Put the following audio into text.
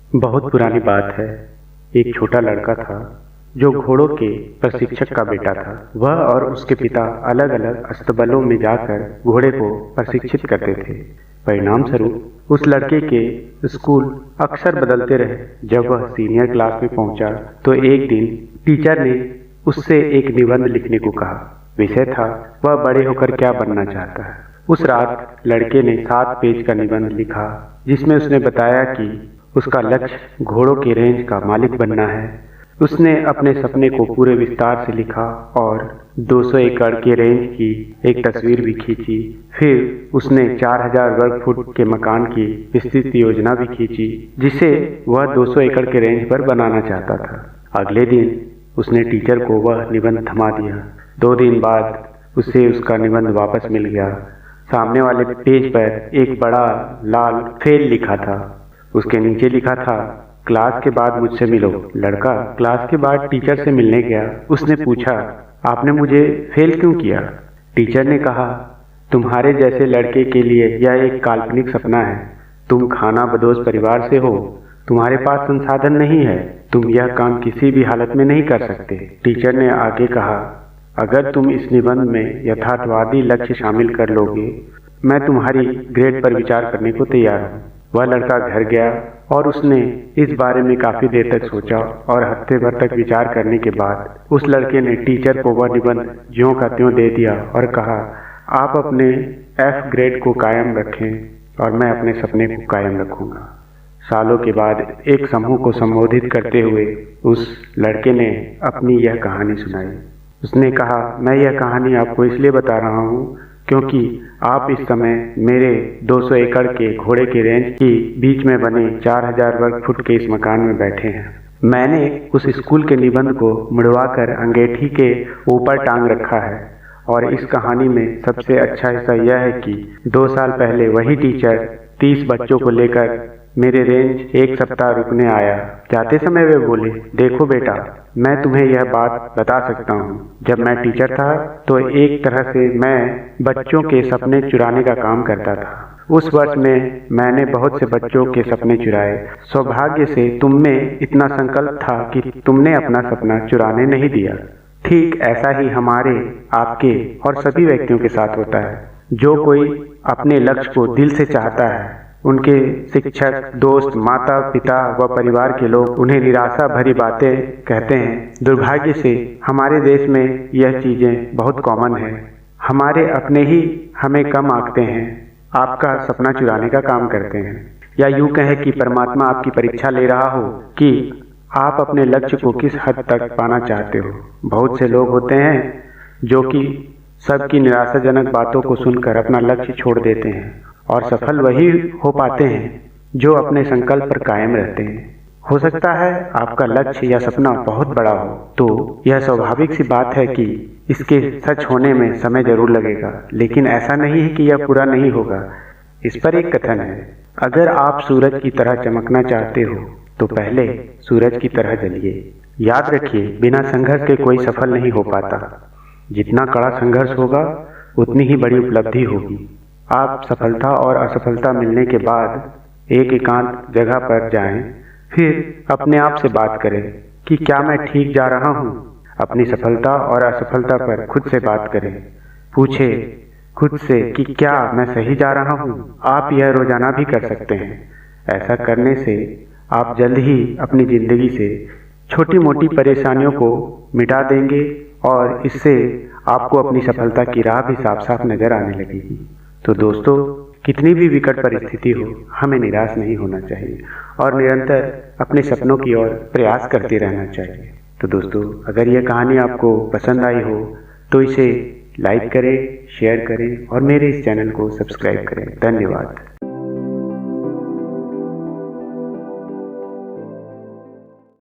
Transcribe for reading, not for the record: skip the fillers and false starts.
बहुत पुरानी बात है। एक छोटा लड़का था जो घोड़ों के प्रशिक्षक का बेटा था। वह और उसके पिता अलग अलग अस्तबलों में जाकर घोड़े को प्रशिक्षित करते थे। परिणाम स्वरूप उस लड़के के स्कूल अक्सर बदलते रहे। जब वह सीनियर क्लास में पहुंचा तो एक दिन टीचर ने उससे एक निबंध लिखने को कहा। विषय था वह बड़े होकर क्या बनना चाहता है। उस रात लड़के ने 7 पेज का निबंध लिखा जिसमें उसने बताया कि उसका लक्ष्य घोड़ों के रेंज का मालिक बनना है। उसने अपने सपने को पूरे विस्तार से लिखा और 200 एकड़ के रेंज की एक तस्वीर भी खींची। फिर उसने 4000 वर्ग फुट के मकान की विस्तृत योजना भी खींची जिसे वह 200 एकड़ के रेंज पर बनाना चाहता था। अगले दिन उसने टीचर को वह निबंध थमा दिया। 2 दिन बाद उसे उसका निबंध वापस मिल गया। सामने वाले पेज पर एक बड़ा लाल फेल लिखा था। उसके नीचे लिखा था, क्लास के बाद मुझसे मिलो। लड़का क्लास के बाद टीचर से मिलने गया। उसने पूछा, आपने मुझे फेल क्यों किया? टीचर ने कहा, तुम्हारे जैसे लड़के के लिए यह एक काल्पनिक सपना है। तुम खाना बदोश परिवार से हो, तुम्हारे पास संसाधन नहीं है, तुम यह काम किसी भी हालत में नहीं कर सकते। टीचर ने आगे कहा, अगर तुम इस निबंध में यथार्थवादी लक्ष्य शामिल कर लोगे, मैं तुम्हारी ग्रेड पर विचार करने को तैयार हूँ। वह लड़का घर गया और उसने इस बारे में काफी देर तक सोचा और हफ्ते भर तक विचार करने के बाद उस लड़के ने टीचर को वह निबंध ज्यों का त्यों दे दिया और कहा, आप अपने F ग्रेड को कायम रखें और मैं अपने सपने को कायम रखूंगा। सालों के बाद एक समूह को संबोधित करते हुए उस लड़के ने अपनी यह कहानी सुनाई। उसने कहा, मैं यह कहानी आपको इसलिए बता रहा हूँ क्योंकि आप इस समय मेरे 200 एकड़ के घोड़े के रेंज की बीच में बने 4000 वर्ग फुट के इस मकान में बैठे हैं। मैंने उस स्कूल के निबंध को मुड़वाकर अंगीठी के ऊपर टांग रखा है और इस कहानी में सबसे अच्छा हिस्सा यह है कि 2 साल पहले वही टीचर 30 बच्चों को लेकर मेरे रेंज 1 सप्ताह रुकने आया। जाते समय वे बोले, देखो बेटा, मैं तुम्हें यह बात बता सकता हूँ, जब मैं टीचर था तो एक तरह से मैं बच्चों के सपने चुराने का काम करता था। उस वर्ष में मैंने बहुत से बच्चों के सपने चुराए। सौभाग्य से तुम में इतना संकल्प था कि तुमने अपना सपना चुराने नहीं दिया। ठीक ऐसा ही हमारे, आपके और सभी व्यक्तियों के साथ होता है। जो कोई अपने लक्ष्य को दिल से चाहता है, उनके शिक्षक, दोस्त, माता पिता व परिवार के लोग उन्हें निराशा भरी बातें कहते हैं। दुर्भाग्य से हमारे देश में यह चीजें बहुत कॉमन है। हमारे अपने ही हमें कम आंकते हैं, आपका सपना चुराने का काम करते हैं। या यूं कहें कि परमात्मा आपकी परीक्षा ले रहा हो कि आप अपने लक्ष्य को किस हद तक पाना चाहते हो। बहुत से लोग होते हैं जो कि सबकी निराशाजनक बातों को सुनकर अपना लक्ष्य छोड़ देते हैं और सफल वही हो पाते हैं जो अपने संकल्प पर कायम रहते हैं। हो सकता है आपका लक्ष्य या सपना बहुत बड़ा हो, तो यह स्वाभाविक सी बात है कि इसके सच होने में समय जरूर लगेगा, लेकिन ऐसा नहीं है कि यह पूरा नहीं होगा। इस पर एक कथन है, अगर आप सूरज की तरह चमकना चाहते हो तो पहले सूरज की तरह जलिए। याद रखिए, बिना संघर्ष के कोई सफल नहीं हो पाता। जितना कड़ा संघर्ष होगा उतनी ही बड़ी उपलब्धि होगी। आप सफलता और असफलता मिलने के बाद एक एकांत जगह पर जाएं, फिर अपने आप से बात करें कि क्या मैं ठीक जा रहा हूँ। अपनी सफलता और असफलता पर खुद से बात करें। पूछें खुद से कि क्या मैं सही जा रहा हूँ। आप यह रोजाना भी कर सकते हैं। ऐसा करने से आप जल्द ही अपनी जिंदगी से छोटी मोटी परेशानियों को मिटा देंगे और इससे आपको अपनी सफलता की राह भी साफ साफ नजर आने लगेगी। तो दोस्तों, कितनी भी विकट परिस्थिति हो, हमें निराश नहीं होना चाहिए और निरंतर अपने सपनों की ओर प्रयास करते रहना चाहिए। तो दोस्तों, अगर यह कहानी आपको पसंद आई हो तो इसे लाइक करें, शेयर करें और मेरे इस चैनल को सब्सक्राइब करें। धन्यवाद।